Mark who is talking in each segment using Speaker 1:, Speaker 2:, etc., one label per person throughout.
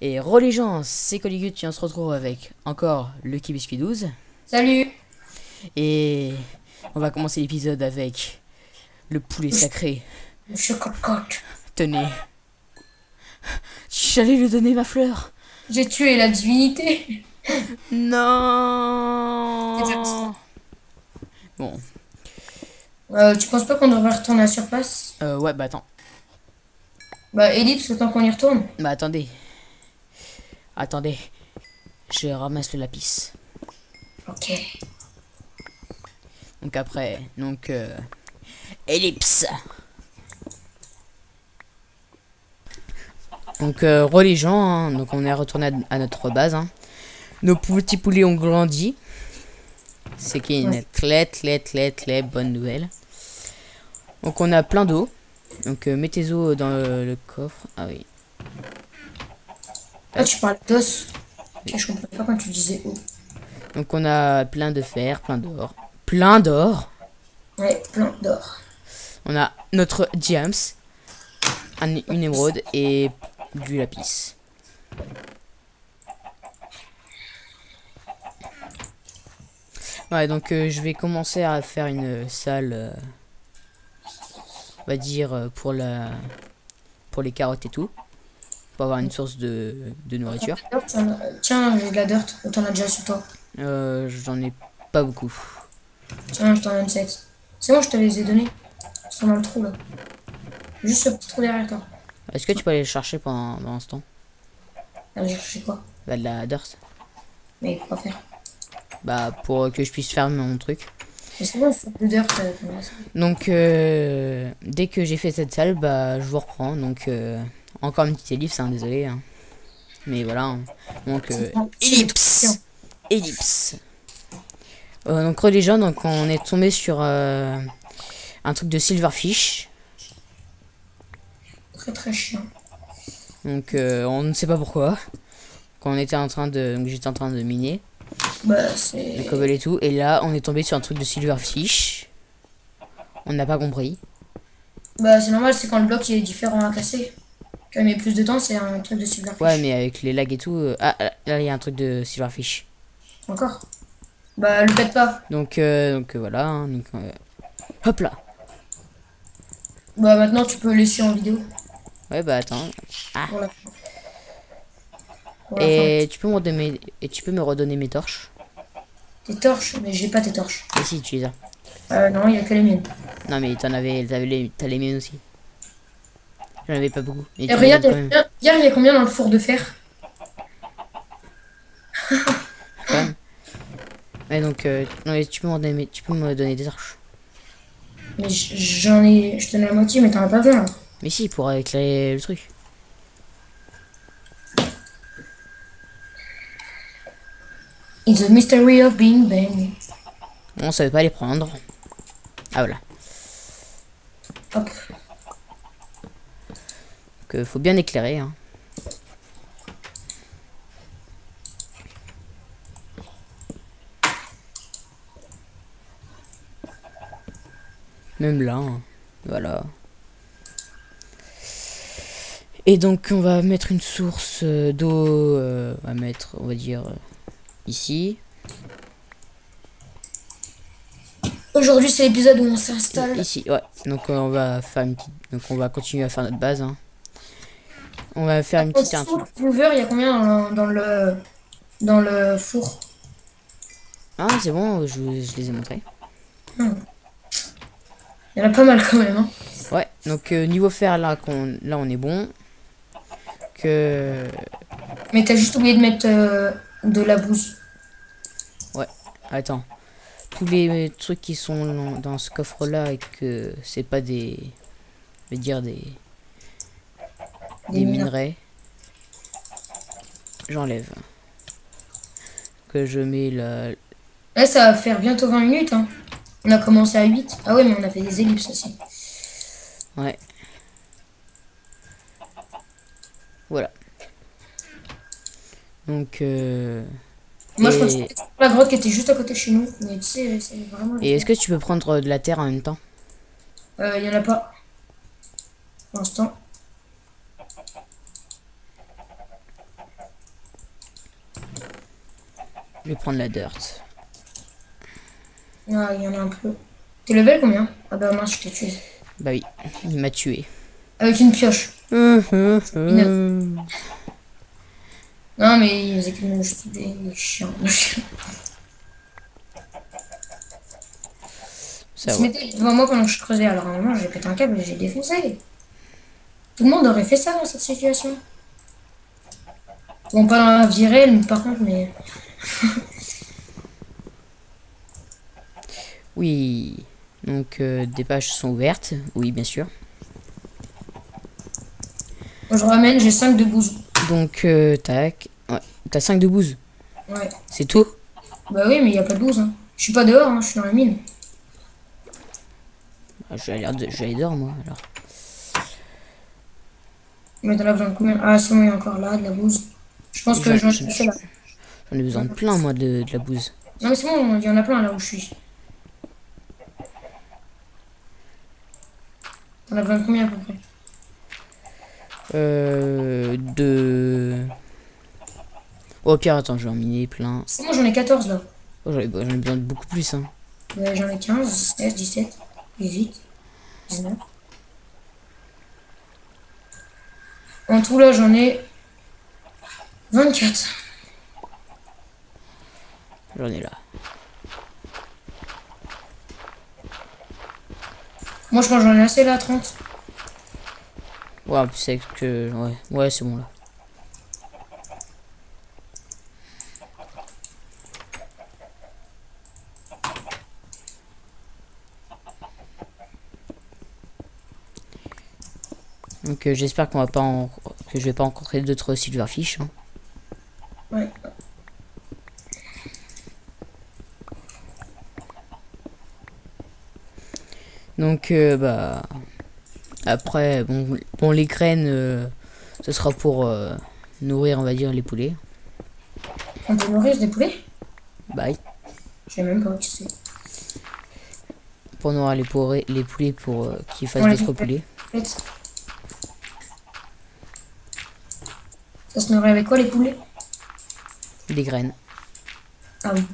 Speaker 1: Et re les gens, c'est Coligut, on se retrouve avec encore Lucky Biscuit 12.
Speaker 2: Salut.
Speaker 1: Et on va commencer l'épisode avec le poulet sacré.
Speaker 2: Monsieur Coq.
Speaker 1: Tenez, j'allais lui donner ma fleur.
Speaker 2: J'ai tué la divinité.
Speaker 1: Non. Bon,
Speaker 2: Tu penses pas qu'on devrait retourner à la surface?
Speaker 1: ouais, bah attends.
Speaker 2: Bah, ellipse, autant qu'on y retourne.
Speaker 1: Bah attendez. Attendez, je ramasse le lapis.
Speaker 2: Ok.
Speaker 1: Donc après, ellipse. Donc re les gens, hein, donc on est retourné à notre base. Hein. Nos petits poulets ont grandi. C'est qui est une très bonne nouvelle. Donc on a plein d'eau. Donc mettez-eau dans le coffre. Ah oui.
Speaker 2: Ah, tu parles d'os. Ok, je comprends pas quand tu disais eau.
Speaker 1: Donc on a plein de fer, plein d'or. Plein d'or.
Speaker 2: Ouais, plein d'or.
Speaker 1: On a notre diams, une émeraude et du lapis. Ouais, donc je vais commencer à faire une salle, on va dire, pour les carottes et tout. Pour avoir une source de nourriture.
Speaker 2: Tiens, j'ai de la dirt. T'en as déjà sur toi.
Speaker 1: J'en ai pas beaucoup.
Speaker 2: Tiens, je t'en donne 7. C'est bon, je te les ai donnés. Ils sont dans le trou là. Juste ce petit trou derrière toi.
Speaker 1: Est-ce que tu peux aller le chercher pendant ce temps?
Speaker 2: Ah, j'ai cherché quoi?
Speaker 1: Bah, de la dirt.
Speaker 2: Mais quoi faire?
Speaker 1: Bah, pour que je puisse faire mon truc.
Speaker 2: Mais c'est bon, il faut de dirt.
Speaker 1: Donc, dès que j'ai fait cette salle, bah, je vous reprends. Donc, encore une petite ellipse, hein, désolé. Hein. Mais voilà. Hein. Donc, ellipse. Ellipse. Donc, les gens, donc on est tombé sur un truc de silverfish.
Speaker 2: Très très chiant.
Speaker 1: Donc, on ne sait pas pourquoi. Quand on était en train de, donc j'étais en train de miner.
Speaker 2: Bah, c'est.
Speaker 1: Le cobble et tout. Et là, on est tombé sur un truc de silverfish. On n'a pas compris.
Speaker 2: Bah, c'est normal, c'est quand le bloc il est différent à casser. Quand il met plus de temps, c'est un truc de silverfish.
Speaker 1: Ouais, mais avec les lags et tout. Ah, là, il y a un truc de silverfish.
Speaker 2: Encore? Bah, le pète pas.
Speaker 1: Donc, voilà. Hein, donc, hop là.
Speaker 2: Bah, maintenant tu peux laisser en vidéo.
Speaker 1: Ouais, bah attends. Ah.
Speaker 2: Pour la fin.
Speaker 1: Et tu peux me redonner mes torches.
Speaker 2: Tes torches, mais j'ai pas tes torches.
Speaker 1: Et si tu les as.
Speaker 2: Non, il y a que les miennes.
Speaker 1: Non, mais t'as les miennes aussi. J'en avais pas beaucoup. Et
Speaker 2: Et
Speaker 1: tu me
Speaker 2: regarde,
Speaker 1: donnes quand même.
Speaker 2: il y a combien dans le four de fer?
Speaker 1: Quand même. Ouais, donc, non, mais tu peux me donner des torches.
Speaker 2: Mais j'en ai. Je te donne la moitié, mais t'en as pas besoin là.
Speaker 1: Mais si, pour éclairer le truc.
Speaker 2: It's a mystery of being bang.
Speaker 1: On savait pas les prendre. Ah, voilà.
Speaker 2: Hop.
Speaker 1: Donc, faut bien éclairer. Hein. Même là. Hein. Voilà. Et donc on va mettre une source d'eau, on va mettre, on va dire, ici.
Speaker 2: Aujourd'hui, c'est l'épisode où on s'installe.
Speaker 1: Ici, ouais. Donc on va faire une petite, donc on va continuer à faire notre base. Hein. On va faire une petite intro.
Speaker 2: Clover, il y a combien dans le four?
Speaker 1: Ah c'est bon, je les ai montrés.
Speaker 2: Il y en a pas mal quand même. Hein.
Speaker 1: Ouais. Donc niveau fer là, là on est bon. Que
Speaker 2: Mais t'as juste oublié de mettre de la bouse.
Speaker 1: ouais. Attends. Tous les trucs qui sont dans ce coffre là et que c'est pas des, je veux dire des minerais. J'enlève. Que je mets la...
Speaker 2: Là, ça va faire bientôt 20 minutes. Hein. On a commencé à 8. Ah ouais, mais on a fait des ellipses aussi.
Speaker 1: Ouais. Voilà. Donc...
Speaker 2: Moi, je pensais que c'était la grotte qui était juste à côté de chez nous. Mais tu sais, c'est vraiment...
Speaker 1: Et est-ce que tu peux prendre de la terre en même temps?
Speaker 2: Il y en a pas. Pour l'instant.
Speaker 1: Je vais prendre la dirt.
Speaker 2: Ah, il y en a un peu. T'es level combien? Ah bah mince, je t'ai tué.
Speaker 1: Bah oui, il m'a tué.
Speaker 2: Avec une pioche. Non, mais il faisait que me jeter des chiens. Il
Speaker 1: Ça
Speaker 2: se
Speaker 1: va.
Speaker 2: mettait devant moi pendant que je creusais. Alors à un moment, j'ai pété un câble et j'ai défoncé. Tout le monde aurait fait ça dans cette situation. Bon, pas dans la vie réelle, mais par contre, mais...
Speaker 1: Oui. Donc des pages sont ouvertes. Oui, bien sûr.
Speaker 2: Moi, je ramène, j'ai 5 de bouse.
Speaker 1: Donc tac. Ouais. T'as 5 de bouse.
Speaker 2: Ouais.
Speaker 1: C'est tout?
Speaker 2: Bah oui, mais il n'y a pas de bouse. Hein. Je suis pas dehors, hein, je suis dans la mine.
Speaker 1: Ah, je vais aller dehors moi alors.
Speaker 2: Mais t'en as besoin de combien? Ah, c'est bon, il y a encore là, de la bouse. Je pense que
Speaker 1: J'en
Speaker 2: j'en ai assez là.
Speaker 1: j'en ai besoin de plein moi de la bouse.
Speaker 2: Non, mais c'est bon, il y en a plein là où je suis. T'en as besoin de combien à peu près?
Speaker 1: De... Oh pire, attends, je vais en miner plein.
Speaker 2: C'est bon, j'en ai 14 là.
Speaker 1: Oh, j'en ai besoin de beaucoup plus, hein.
Speaker 2: J'en ai 15, 16, 17, 18, 19. En tout là, j'en ai 24.
Speaker 1: J'en ai là.
Speaker 2: Moi, je pense que j'en ai assez là, 30.
Speaker 1: Ouais, en plus c'est que... Ouais, ouais c'est bon là. Donc j'espère qu'on va pas que je vais pas rencontrer d'autres silverfish, hein.
Speaker 2: Ouais.
Speaker 1: Donc bah après bon les graines ce sera pour nourrir on va dire les poulets.
Speaker 2: On peut nourrir des poulets?
Speaker 1: Bye.
Speaker 2: Je sais même pas qui c'est.
Speaker 1: Pour nourrir les poulets pour qu'ils fassent
Speaker 2: On les
Speaker 1: d'autres
Speaker 2: fait.
Speaker 1: poulets.
Speaker 2: En fait, ça se nourrit avec quoi les poulets?
Speaker 1: Des graines.
Speaker 2: Ah oui.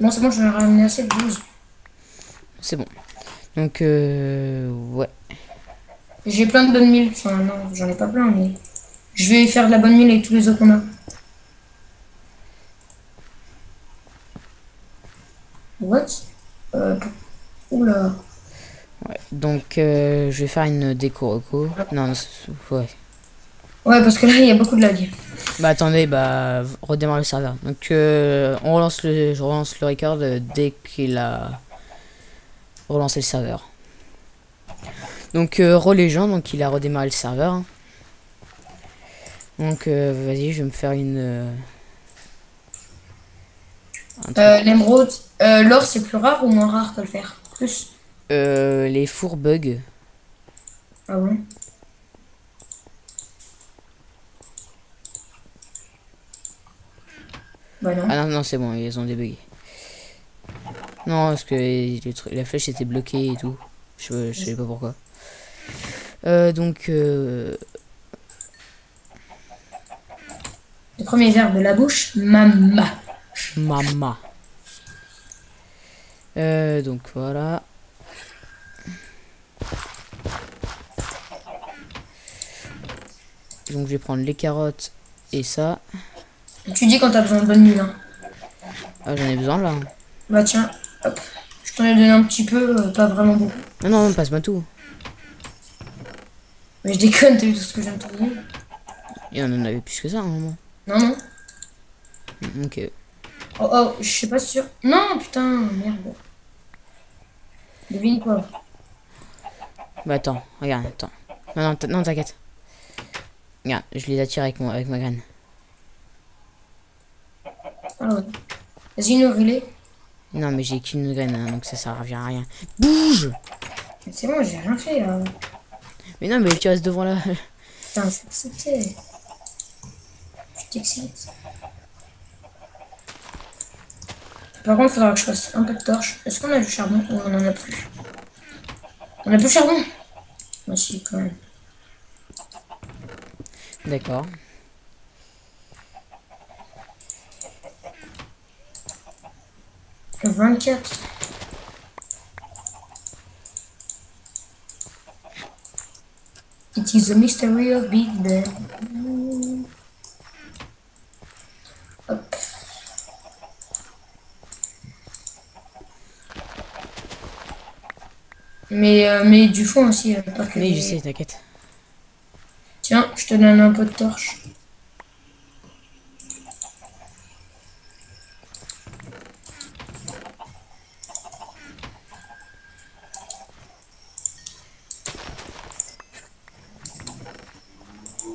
Speaker 2: Bon, c'est bon, je vais ramener assez de 12.
Speaker 1: C'est bon. Donc ouais.
Speaker 2: J'ai plein de bonnes milles. Enfin, non, j'en ai pas plein, mais je vais faire de la bonne mille avec tous les os qu'on a. What? Oula.
Speaker 1: Ouais. Donc je vais faire une déco reco. Non, ouais.
Speaker 2: Ouais, parce que là, il y a beaucoup de lag.
Speaker 1: Bah attendez, bah redémarrer le serveur. Donc je relance le record dès qu'il a relancé le serveur. Donc les gens, donc il a redémarré le serveur. Donc vas-y, je vais me faire une un truc.
Speaker 2: L'émeraude, l'or, c'est plus rare ou moins rare que le fer? Plus.
Speaker 1: Les fours bug.
Speaker 2: Ah bon? Bah non.
Speaker 1: Ah non non c'est bon, ils ont débugué. Non parce que la flèche était bloquée et tout. Je sais pas pourquoi. Donc
Speaker 2: Le premier verbe de la bouche, mama.
Speaker 1: Mama. Donc voilà. Donc je vais prendre les carottes et ça.
Speaker 2: Tu dis quand t'as besoin de bonne mine. Hein.
Speaker 1: Ah j'en ai besoin là.
Speaker 2: Bah tiens, hop. Je t'en ai donné un petit peu, pas vraiment beaucoup.
Speaker 1: Non non passe-moi tout.
Speaker 2: Mais je déconne, t'as vu tout ce que je viens de te donner?
Speaker 1: Et on en avait plus que ça à un moment.
Speaker 2: Non, non.
Speaker 1: Ok.
Speaker 2: Oh, oh, je suis pas sûr. Non, putain, merde. Devine quoi?
Speaker 1: Bah attends, regarde, attends. Non non non t'inquiète. Regarde, je les attire avec ma graine.
Speaker 2: Ah ouais. Vas-y, nourris-les.
Speaker 1: Non mais j'ai qu'une graine hein, donc ça servira à rien. Bouge.
Speaker 2: Mais c'est bon, j'ai rien fait là.
Speaker 1: Mais non mais tu restes devant là.
Speaker 2: Putain, c'était. Tu t'excites. Par contre, il faudra que je fasse un peu de torche. Est-ce qu'on a du charbon ou on en a plus? On a plus de charbon? Moi aussi, quand même.
Speaker 1: D'accord.
Speaker 2: Le 24. It is a mystery of Big Ben. Hop. Mais du fond aussi, pas que
Speaker 1: Oui, je
Speaker 2: des...
Speaker 1: sais, t'inquiète.
Speaker 2: Tiens, je te donne un peu de torche.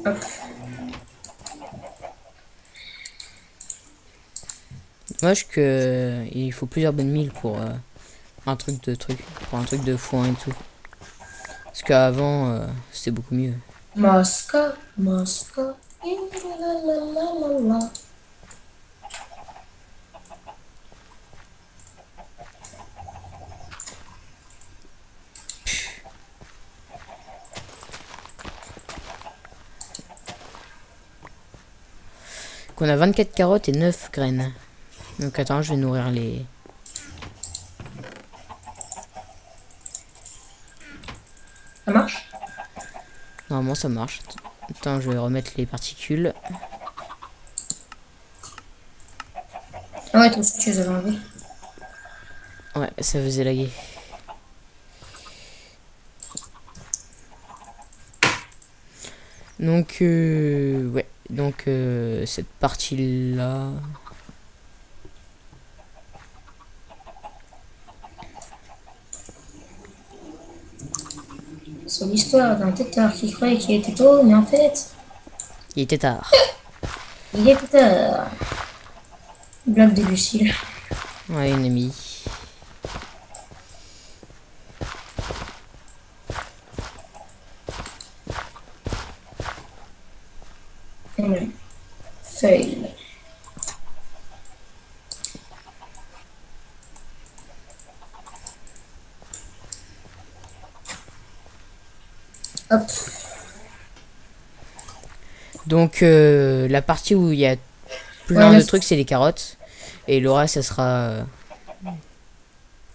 Speaker 2: Hop.
Speaker 1: Dommage que il faut plusieurs bonnes milles pour pour un truc de foin et tout. Parce qu'avant, c'était beaucoup mieux.
Speaker 2: Mosca, Mosca, la la la la la.
Speaker 1: Qu'on a 24 carottes et 9 graines. Donc attends, je vais nourrir les...
Speaker 2: Ça marche?
Speaker 1: Normalement ça marche. Attends, je vais remettre les particules.
Speaker 2: Ah ouais, toi aussi tu les avais enlevés.
Speaker 1: Ouais, ça faisait laguer. Donc, ouais. Donc, cette partie-là...
Speaker 2: C'est l'histoire d'un têtard qui croyait qu'il était tôt, mais en fait,
Speaker 1: Il était tard.
Speaker 2: il était tard. Blague de Lucille.
Speaker 1: Ouais, une amie.
Speaker 2: Ouais. Fail. Hop.
Speaker 1: Donc, la partie où il y a plein
Speaker 2: Ouais,
Speaker 1: de trucs, c'est les carottes. Et le reste, ça sera...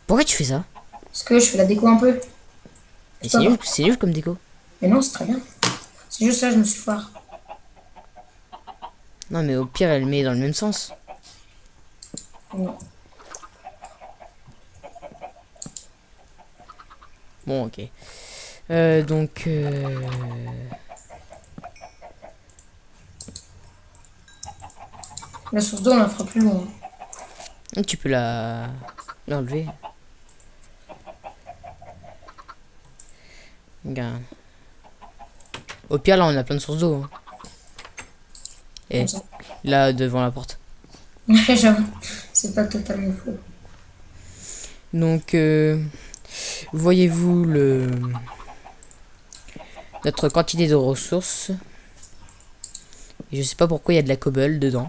Speaker 1: Pourquoi tu fais ça?
Speaker 2: Parce que je fais la déco un peu.
Speaker 1: Et
Speaker 2: Pas grave.
Speaker 1: c'est nul comme déco.
Speaker 2: Mais non, c'est très bien. C'est juste ça, je me suis foire.
Speaker 1: Non, mais au pire, elle met dans le même sens.
Speaker 2: Non.
Speaker 1: Bon, ok. Donc...
Speaker 2: La source d'eau, on la fera plus loin.
Speaker 1: tu peux l'enlever. Regarde. Au pire, là, on a plein de sources d'eau. Hein. Et
Speaker 2: Comme ça.
Speaker 1: là, devant la porte.
Speaker 2: Ouais, j'avoue. C'est pas totalement faux.
Speaker 1: Donc, voyez-vous notre quantité de ressources. Et je sais pas pourquoi il y a de la cobble dedans.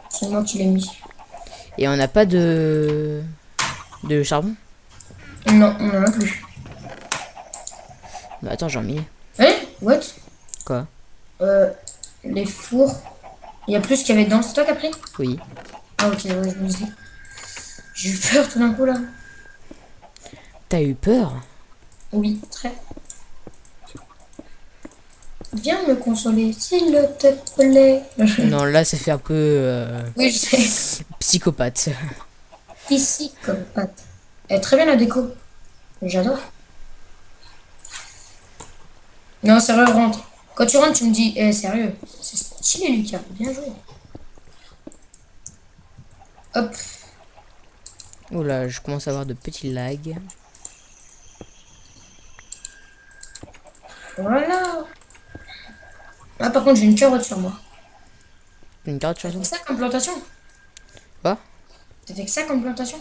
Speaker 2: C'est moi qui l'ai mis.
Speaker 1: Et on n'a pas de charbon.
Speaker 2: Non, on en a plus.
Speaker 1: Bah, attends, j'en ai mis.
Speaker 2: Hein? What?
Speaker 1: Quoi?
Speaker 2: Les fours. Il y a plus qu'il y avait dedans. C'est toi qui as pris?
Speaker 1: Oui.
Speaker 2: Ah ok, ouais, je me dis. J'ai eu peur tout d'un coup là.
Speaker 1: T'as eu peur?
Speaker 2: Oui, très. Viens me consoler, s'il te plaît.
Speaker 1: Non, là, ça fait un peu
Speaker 2: Oui, je sais.
Speaker 1: psychopathe.
Speaker 2: Psychopathe. Elle est très bien la déco. J'adore. Non, sérieux, rentre. Quand tu rentres, tu me dis, eh, sérieux. C'est stylé, Lucas. Bien joué. Hop.
Speaker 1: Oula, je commence à avoir de petits lags.
Speaker 2: Voilà. Ah, par contre, j'ai une carotte sur moi.
Speaker 1: Une carotte
Speaker 2: T'as
Speaker 1: chanson.
Speaker 2: fait ça comme plantation?
Speaker 1: Quoi?
Speaker 2: T'as fait que ça comme plantation?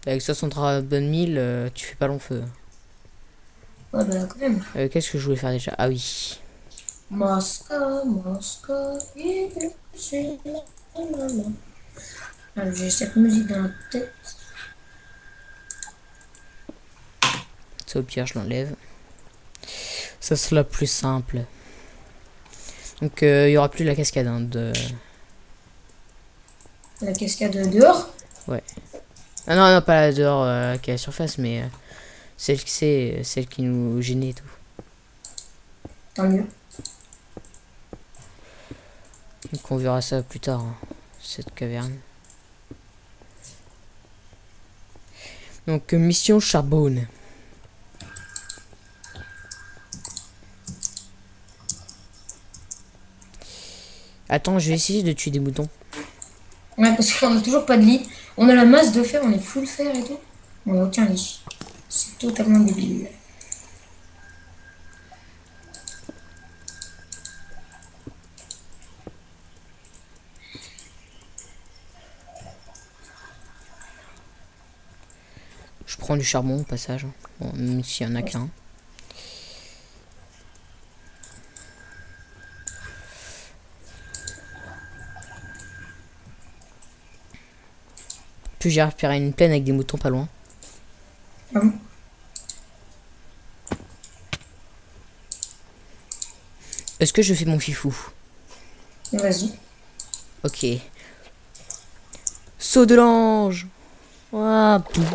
Speaker 1: Avec 63 bonnes milles, tu fais pas long feu.
Speaker 2: Ouais, bah quand même.
Speaker 1: Qu'est-ce que je voulais faire déjà? Ah oui.
Speaker 2: Mosca, Mosca, j'ai cette musique dans la tête.
Speaker 1: Ça au pire, je l'enlève. Ça sera plus simple. Donc il y aura plus la cascade hein, de...
Speaker 2: La cascade dehors.
Speaker 1: Ouais. Ah non, non, pas la dehors qui est à la surface, mais celle qui nous gênait et tout.
Speaker 2: Tant mieux.
Speaker 1: Donc on verra ça plus tard, hein, cette caverne. Donc mission charbonne. Attends, je vais essayer de tuer des moutons.
Speaker 2: Ouais, parce qu'on a toujours pas de lit. On a la masse de fer, on est full fer et tout. On a aucun lit. C'est totalement débile.
Speaker 1: Je prends du charbon au passage. Bon, même s'il y en a qu'un. Puis j'ai repéré une plaine avec des moutons pas loin.
Speaker 2: Ah bon?
Speaker 1: Est-ce que je fais mon fifou?
Speaker 2: Vas-y.
Speaker 1: Ok. Saut de l'ange. Ouah, pouf.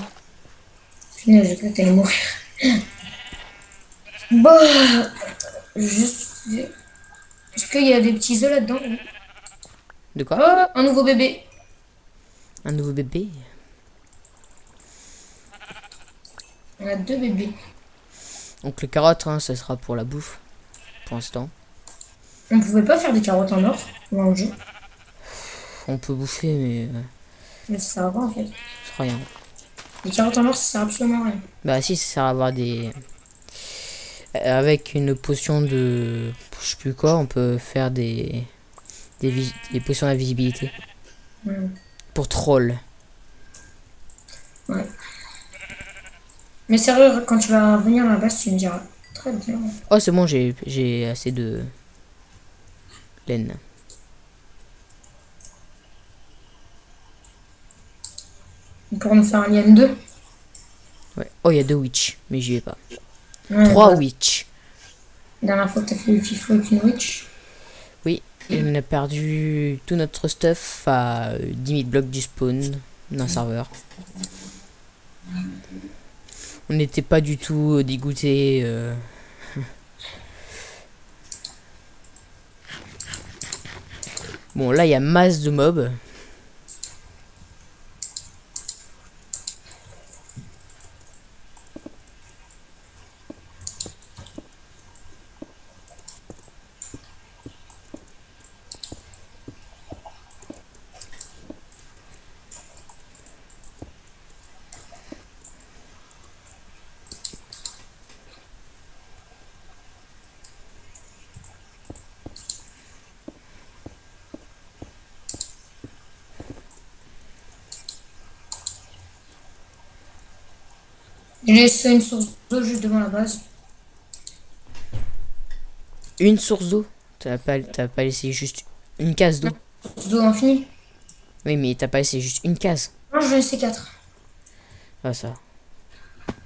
Speaker 2: Punaise, j'ai cru que t'allais mourir. Bah, juste. Est-ce qu'il y a des petits œufs là-dedans? Oui.
Speaker 1: De quoi?
Speaker 2: Oh, un nouveau bébé.
Speaker 1: Un nouveau bébé.
Speaker 2: On a 2 bébés.
Speaker 1: Donc le carotte, hein, ça sera pour la bouffe. Pour l'instant.
Speaker 2: On pouvait pas faire des carottes en or ou en jeu.
Speaker 1: On peut bouffer, mais
Speaker 2: Mais ça sert à quoi en fait?
Speaker 1: c'est rien.
Speaker 2: Les carottes en or, ça sert absolument à rien.
Speaker 1: Bah si, ça sert à avoir des... Avec une potion de... Je sais plus quoi, on peut faire des potions d'invisibilité.
Speaker 2: Ouais.
Speaker 1: Pour troll.
Speaker 2: Ouais. Mais sérieux, quand tu vas revenir à la base, tu me diras. Très bien.
Speaker 1: Oh c'est bon, j'ai assez de laine.
Speaker 2: Pour nous faire un lien 2.
Speaker 1: Ouais. Oh, il y a 2 witch, mais j'y vais pas.
Speaker 2: Ouais,
Speaker 1: 3
Speaker 2: bah,
Speaker 1: witch.
Speaker 2: la dernière fois que t'as fait le fifou avec une witch.
Speaker 1: Oui, et on a perdu tout notre stuff à 10 000 blocs du spawn d'un serveur. On n'était pas du tout dégoûté. Bon, là, il y a masse de mobs.
Speaker 2: J'ai laissé une source d'eau juste devant la base.
Speaker 1: Une source d'eau. T'as pas laissé juste une case d'eau.
Speaker 2: Source d'eau infinie.
Speaker 1: Oui, mais t'as pas laissé juste une case.
Speaker 2: Non, je vais laisser 4.
Speaker 1: Ah, ça.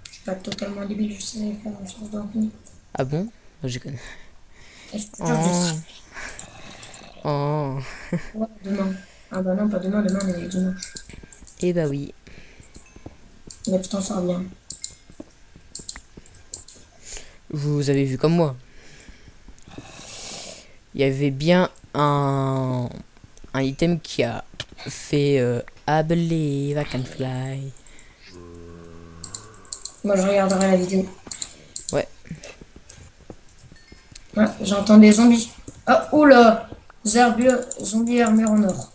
Speaker 2: Je suis pas totalement débile, je sais faire une source d'eau infinie.
Speaker 1: Ah bon? Moi, je connais.
Speaker 2: Et je te jure, je dis
Speaker 1: Oh.
Speaker 2: ouais, demain. Ah bah non, pas demain, demain on est dimanche.
Speaker 1: Eh bah oui.
Speaker 2: Mais tu t'en sors bien.
Speaker 1: Vous avez vu comme moi. Il y avait bien un item qui a fait I believe I can fly.
Speaker 2: Moi je regarderai la vidéo.
Speaker 1: Ouais.
Speaker 2: Ah, j'entends des zombies. Ah, oula! Zombie armure en or.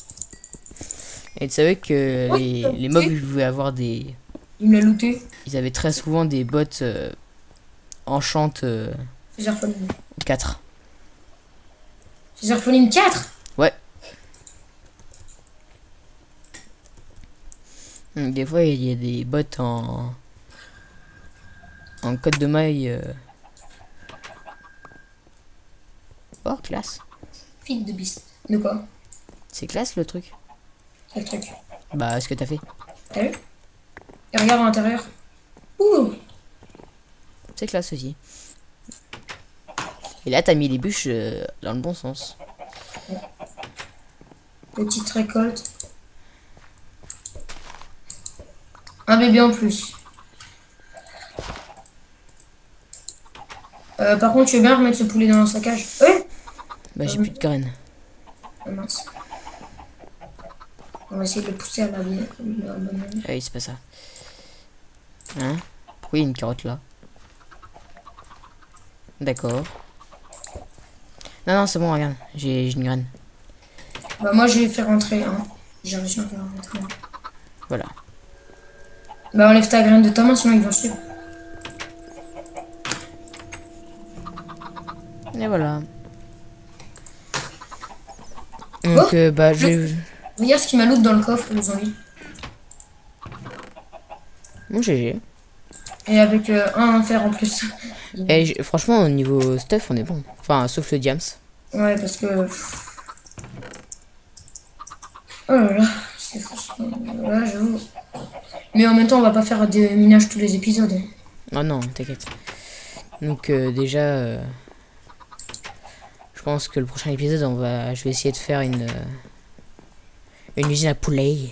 Speaker 1: Et tu savais que
Speaker 2: Oui,
Speaker 1: les mobs, ils pouvaient avoir des...
Speaker 2: il me l'a looté.
Speaker 1: Ils avaient très souvent des bots enchantes
Speaker 2: Physerpholine.
Speaker 1: 4.
Speaker 2: Physerpholine 4?
Speaker 1: Ouais. Des fois, il y a des bots en code de maille. Oh, classe.
Speaker 2: Fille de beast. De quoi?
Speaker 1: C'est classe le truc.
Speaker 2: Quel truc?
Speaker 1: Bah, ce que t'as fait.
Speaker 2: T'as vu? Et regarde à l'intérieur. Ouh!
Speaker 1: C'est classe aussi. Et là, t'as mis les bûches dans le bon sens.
Speaker 2: Petite récolte. Un bébé en plus. Par contre, tu veux bien remettre ce poulet dans sa cage?
Speaker 1: Bah, j'ai plus de graines.
Speaker 2: Ah, mince. On va essayer de le pousser à la bonne manière.
Speaker 1: Ah oui, c'est pas ça. Hein? Pourquoi il y a une carotte là? D'accord. Non, non, c'est bon, regarde. J'ai une graine.
Speaker 2: Bah, moi, je vais faire rentrer un. J'ai réussi à faire rentrer un.
Speaker 1: Voilà.
Speaker 2: Bah, enlève ta graine de ta main, sinon ils vont suivre.
Speaker 1: Et voilà. Donc, bah, je...
Speaker 2: Regarde ce qu'il m'a loot dans le coffre, les zombies.
Speaker 1: Bon, GG.
Speaker 2: Et avec un fer en plus.
Speaker 1: Et franchement, au niveau stuff, on est bon. Enfin, sauf le diams.
Speaker 2: Ouais, parce que... Oh là là, c'est frustrant. Là, j'avoue. Mais en même temps, on va pas faire des minages tous les épisodes.
Speaker 1: Oh non, t'inquiète. Donc, déjà... je pense que le prochain épisode, je vais essayer de faire une usine à poulet.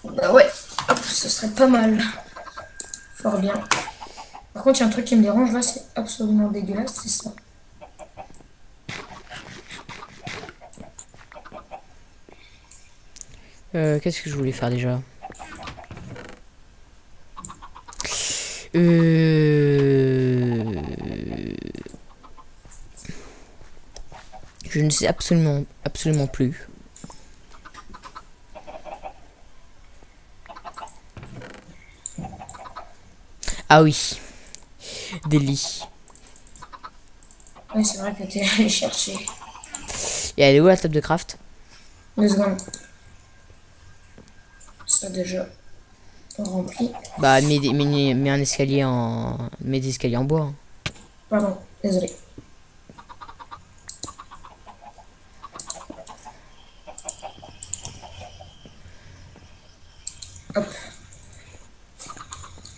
Speaker 2: Bah ouais, hop, ce serait pas mal. Fort bien. Par contre, il y a un truc qui me dérange là, c'est absolument dégueulasse, c'est ça.
Speaker 1: Qu'est-ce que je voulais faire déjà? Je ne sais absolument plus. Ah oui, des lits.
Speaker 2: Oui, c'est vrai que t'es allé chercher.
Speaker 1: Et elle est où la table de craft?
Speaker 2: 2 secondes. Ça déjà rempli.
Speaker 1: Bah, mets un escalier en... Mets des escaliers en bois. Hein.
Speaker 2: Pardon, désolé. Hop.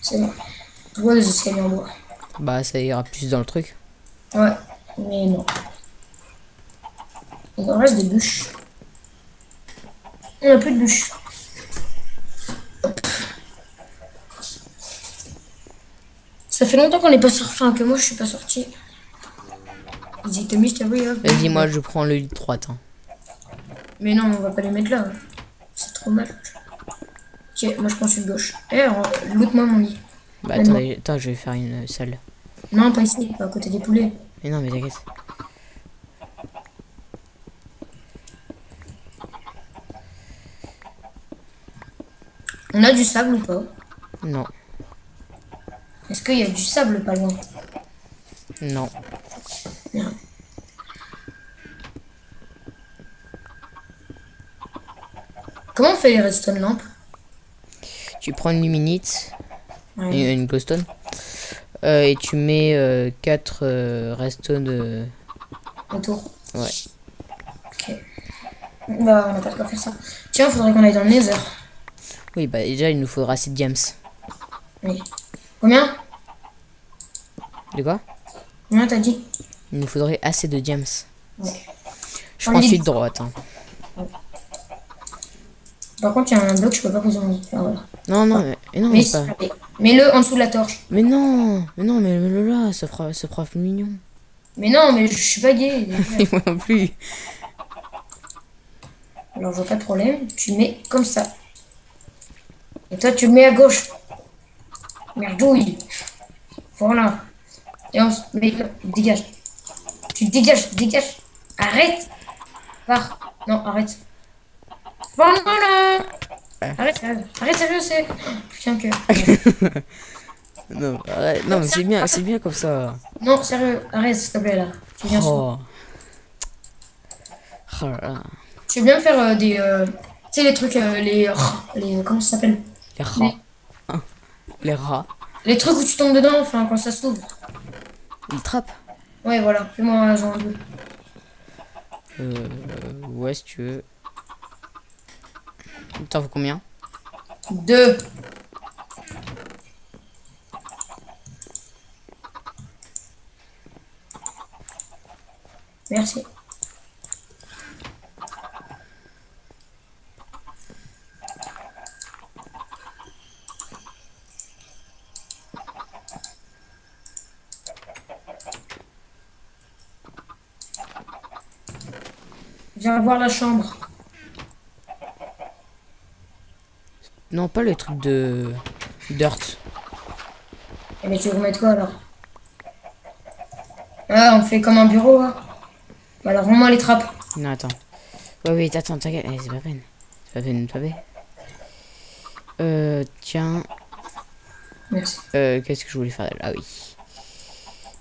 Speaker 2: C'est bon. Je vois des escaliers en bois.
Speaker 1: Bah, ça ira plus dans le truc.
Speaker 2: Ouais, mais non. Il en reste des bûches. On a plus de bûches. Hop. Ça fait longtemps qu'on n'est pas sorti, enfin que moi je suis pas sorti. Ils étaient mis,
Speaker 1: Vas-y, moi je prends le lit de droite. Hein.
Speaker 2: Mais non, on va pas les mettre là. C'est trop mal. Ok, moi je prends celui de gauche. Eh, loot-moi mon lit.
Speaker 1: Bah attendez, attends, je vais faire une salle.
Speaker 2: Non, pas ici, pas à côté des poulets.
Speaker 1: Mais non, mais t'inquiète.
Speaker 2: On a du sable ou pas?
Speaker 1: Non.
Speaker 2: Est-ce qu'il y a du sable pas loin?
Speaker 1: Non.
Speaker 2: Merde. Comment on fait les redstone lampes?
Speaker 1: Tu prends une luminite,
Speaker 2: Ouais.
Speaker 1: et une glowstone, et tu mets 4 redstone
Speaker 2: Autour.
Speaker 1: Ouais.
Speaker 2: Ok. Bah, on n'a pas de quoi faire ça. Tiens, faudrait qu'on aille dans le nether.
Speaker 1: Oui, bah déjà il nous faudra assez de diams.
Speaker 2: Oui. Combien?
Speaker 1: De quoi?
Speaker 2: Combien t'as dit?
Speaker 1: Il nous faudrait assez de diams.
Speaker 2: Ouais.
Speaker 1: Je prends celui de droite. Hein.
Speaker 2: Par contre, il y a un bloc, je peux pas poser mon lit. Ah, voilà.
Speaker 1: Non, non, mais non, mais pas.
Speaker 2: Mets-le en dessous de la torche.
Speaker 1: Mais non, mais mets-le là, ça fera plus mignon.
Speaker 2: Mais non, mais je suis pas gay.
Speaker 1: Et moi non plus.
Speaker 2: Alors, je vois pas de problème. Tu mets comme ça. Et toi, tu le mets à gauche. Merdouille. Voilà. Et on se met là. Dégage. Tu dégage. Arrête. Pars. Non, arrête. Voilà. Arrête, sérieux, c'est... Putain que...
Speaker 1: Non, arrête, non, mais c'est bien comme ça.
Speaker 2: Non, sérieux, arrête, s'il te plaît, là. Tu viens
Speaker 1: Oh. Oh là là.
Speaker 2: Tu veux bien faire des... tu sais, les trucs, les... Comment ça s'appelle?
Speaker 1: Les rats. Hein. Les rats.
Speaker 2: Les trucs où tu tombes dedans, enfin, quand ça s'ouvre.
Speaker 1: Ils trappent.
Speaker 2: Ouais, voilà. Fais-moi genre 2.
Speaker 1: Ouais, si tu veux. T'en faut combien?
Speaker 2: 2. Merci. Viens voir la chambre.
Speaker 1: Non, pas le truc de dirt.
Speaker 2: Eh mais tu veux mettre quoi alors? Ah, on fait comme un bureau, hein. Bah, alors, rends-moi les trappes.
Speaker 1: Non, attends. Ouais, oui, attends, t'inquiète. Eh, c'est pas peine. C'est pas peine, pas peine. Tiens.
Speaker 2: Merci.
Speaker 1: Qu'est-ce que je voulais faire? Ah oui.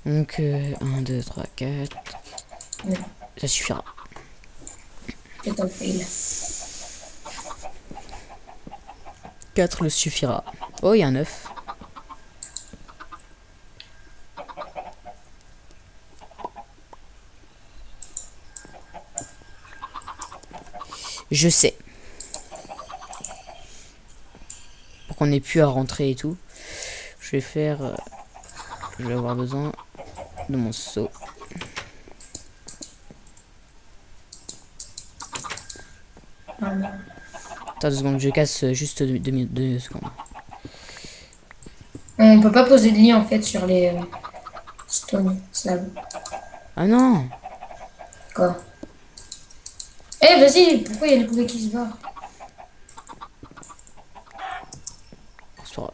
Speaker 1: Donc, 1, 2, 3, 4.
Speaker 2: Ouais.
Speaker 1: Ça suffira.
Speaker 2: C'est un fail.
Speaker 1: 4 le suffira. Oh, il y a un œuf. Je sais. Pour qu'on ait pu à rentrer et tout. Je vais faire... je vais avoir besoin de mon seau.
Speaker 2: Ah, non.
Speaker 1: Attends 2 secondes, je casse juste 2 secondes.
Speaker 2: On peut pas poser de lit en fait sur les stone slabs.
Speaker 1: Ah non!
Speaker 2: Quoi? Eh, vas-y, pourquoi il y a les poulets qui se barrent?
Speaker 1: C'est pas grave.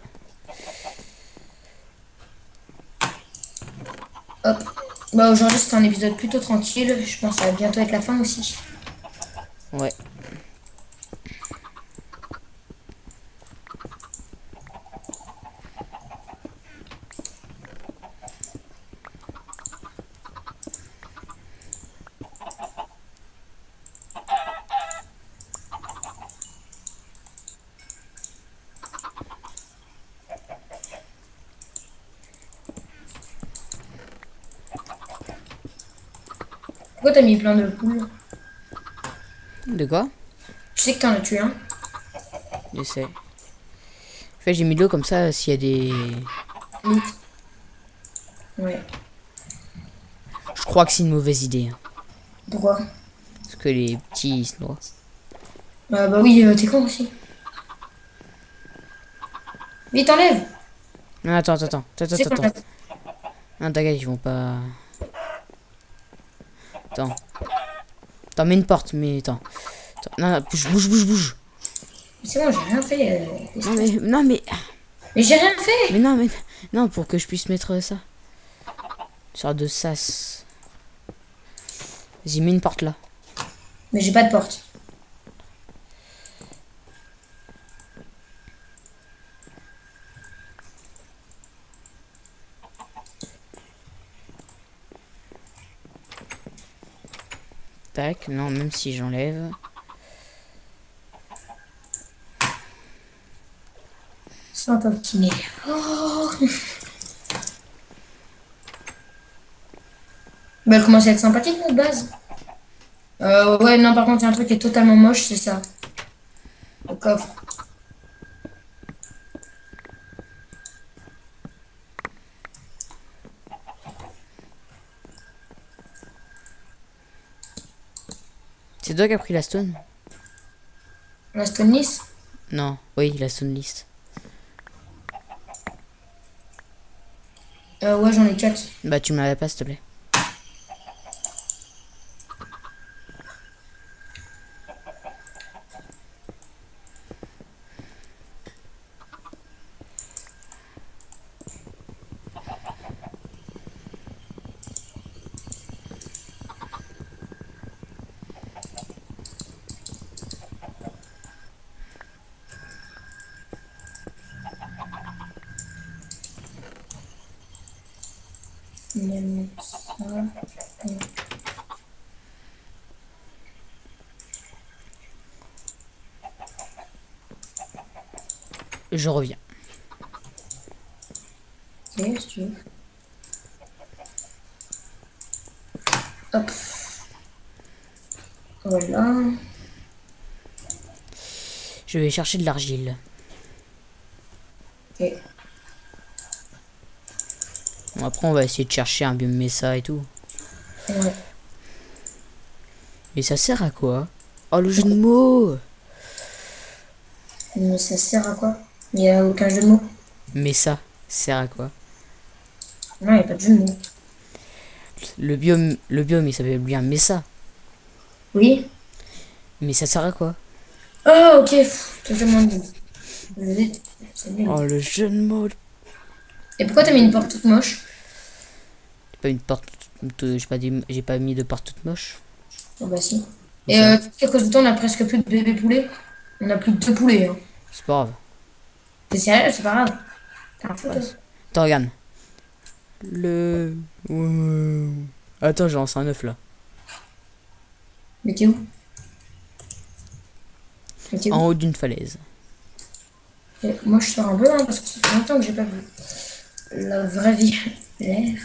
Speaker 2: Hop. Bah, aujourd'hui, c'est un épisode plutôt tranquille. Je pense que ça va bientôt être la fin aussi.
Speaker 1: Ouais.
Speaker 2: Pourquoi t'as mis plein de poules?
Speaker 1: De quoi?
Speaker 2: Tu sais que t'en as tué un?
Speaker 1: J'essaie. En fait, j'ai mis de l'eau comme ça s'il y a des...
Speaker 2: Lit. Ouais.
Speaker 1: Je crois que c'est une mauvaise idée. Hein.
Speaker 2: Pourquoi?
Speaker 1: Parce que les petits ils se noient.
Speaker 2: Bah oui, t'es con aussi. Vite, enlève!
Speaker 1: Non, attends.
Speaker 2: C'est quoi, là?
Speaker 1: Non, t'inquiète, ils vont pas... Attends. Attends, mets une porte, mais attends. Non, bouge.
Speaker 2: C'est bon, j'ai rien fait.
Speaker 1: Non, mais...
Speaker 2: Mais j'ai rien fait!
Speaker 1: Mais non, mais... Non, pour que je puisse mettre ça. Une sorte de sas. Vas-y, mets une porte là.
Speaker 2: Mais j'ai pas de porte.
Speaker 1: Tac, non, même si j'enlève.
Speaker 2: Sans taquiner. Oh. Bah, elle commence à être sympathique, notre base. Ouais, non, par contre, il y a un truc qui est totalement moche, c'est ça. Le coffre.
Speaker 1: C'est toi qui as pris la stone?
Speaker 2: La stone lisse.
Speaker 1: Non, oui, la stone list.
Speaker 2: Ouais, j'en ai 4.
Speaker 1: Bah, tu me l'avais pas, s'il te plaît. Je reviens.
Speaker 2: Ok, si tu veux. Hop. Voilà.
Speaker 1: Je vais chercher de l'argile.
Speaker 2: Ok.
Speaker 1: Bon, après, on va essayer de chercher un biome Mesa et tout.
Speaker 2: Ouais.
Speaker 1: Et ça sert à quoi? Oh, le jeu de mots!
Speaker 2: Mais ça sert à quoi? Il n'y a aucun jeu de mots.
Speaker 1: Mais ça sert à quoi?
Speaker 2: Non, il n'y a pas de jeu de mots.
Speaker 1: Le biome, il s'appelle bien Mesa.
Speaker 2: Oui.
Speaker 1: Mais ça sert à quoi?
Speaker 2: Ah, ok. Totalement nul. C'est nul.
Speaker 1: Oh, le jeu de mots.
Speaker 2: Et pourquoi t'as mis une porte toute moche?
Speaker 1: J'ai pas mis de porte, j'ai pas mis de porte toute moche.
Speaker 2: Oh bah si. Et à cause de toi, on a presque plus de bébés poulets. On a plus que 2 poulets. Hein.
Speaker 1: C'est pas grave.
Speaker 2: T'es sérieux? C'est pas grave. T'as un fou, toi.
Speaker 1: Attends, regarde. Wow. Attends, j'ai lancé un œuf là.
Speaker 2: Mais t'es où? Mais t'es où?
Speaker 1: En haut d'une falaise.
Speaker 2: Et moi, je sors un peu, hein, parce que ça fait longtemps que j'ai pas vu la vraie vie. L'air.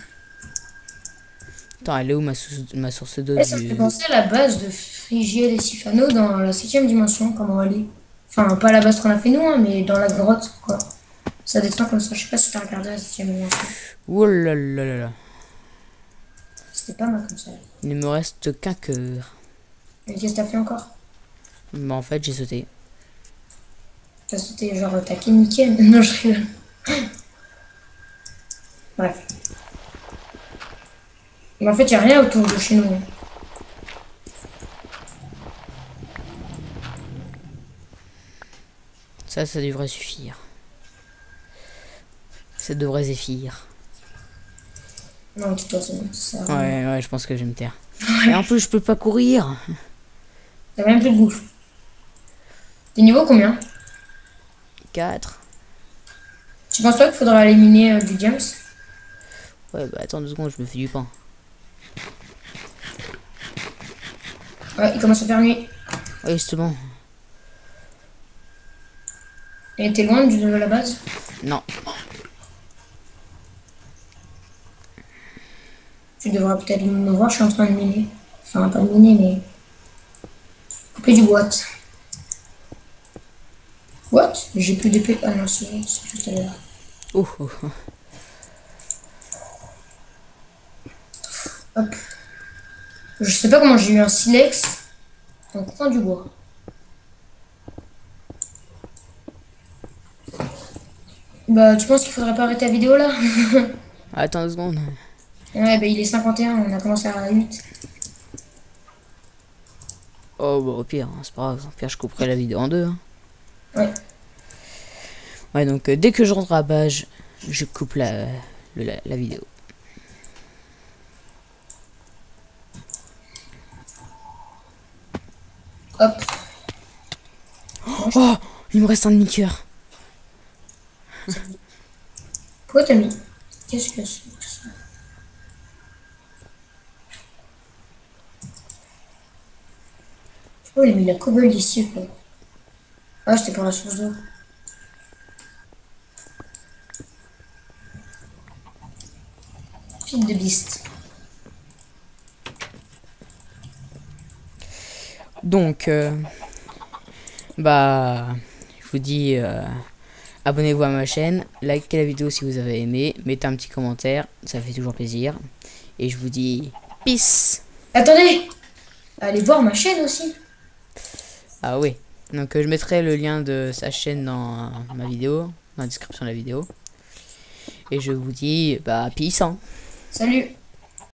Speaker 1: Attends, elle est où ma source d'eau
Speaker 2: Et ça me fait penser à la base de Frigiel et Sifano dans la 7ème dimension, comment elle est. Enfin, pas la base qu'on a fait nous, hein, mais dans la grotte, quoi. Ça descend comme ça. Je sais pas si t'as regardé la 7ème dimension.
Speaker 1: Oh là là là là.
Speaker 2: C'était pas mal comme ça.
Speaker 1: Il ne me reste qu'un cœur.
Speaker 2: Et qu'est-ce que t'as fait encore?
Speaker 1: Bah, en fait, j'ai sauté.
Speaker 2: T'as sauté, genre, t'as niqué. Non, je rigole. Bref. Mais en fait, y a rien autour de chez nous. Hein.
Speaker 1: Ça devrait suffire. Ça devrait zéphyr.
Speaker 2: Non, de toute façon, ça.
Speaker 1: Ouais, je pense que je vais me taire. Et en plus, je peux pas courir.
Speaker 2: T'as même plus de bouffe. T'es niveau combien?
Speaker 1: 4.
Speaker 2: Tu penses pas qu'il faudra éliminer du James?
Speaker 1: Ouais, bah attends 2 secondes, je me fais du pain.
Speaker 2: Ouais, il commence à faire nuit.
Speaker 1: Ouais, justement.
Speaker 2: Et t'es loin de la base?
Speaker 1: Non.
Speaker 2: Tu devras peut-être me voir, je suis en train de miner. Enfin, pas de miner, mais. Couper du bois. What? J'ai plus d'épée. Ah non, c'est juste à l'heure.
Speaker 1: Oh, oh.
Speaker 2: Hop. Je sais pas comment j'ai eu un silex en coupant du bois. Bah, tu penses qu'il faudrait pas arrêter la vidéo là?
Speaker 1: Attends 2 secondes.
Speaker 2: Ouais, bah il est 51, on a commencé à 8.
Speaker 1: Oh, bah au pire, hein, c'est pas grave. Au pire, je couperai la vidéo en 2. Hein.
Speaker 2: Ouais.
Speaker 1: Ouais, donc dès que je rentre à Bage, je coupe la vidéo.
Speaker 2: Hop.
Speaker 1: Oh, il me reste un demi-cœur.
Speaker 2: Pourquoi t'as mis? Qu'est-ce que c'est que ça? Oh, il a mis la cobble ici, quoi. Ah, c'était pour la source d'eau. Fille de beast.
Speaker 1: Donc, bah, je vous dis, abonnez-vous à ma chaîne, likez la vidéo si vous avez aimé, mettez un petit commentaire, ça fait toujours plaisir. Et je vous dis, peace.
Speaker 2: Attendez! Allez voir ma chaîne aussi.
Speaker 1: Ah oui, donc je mettrai le lien de sa chaîne dans ma vidéo, dans la description de la vidéo. Et je vous dis, bah, peace. Hein.
Speaker 2: Salut!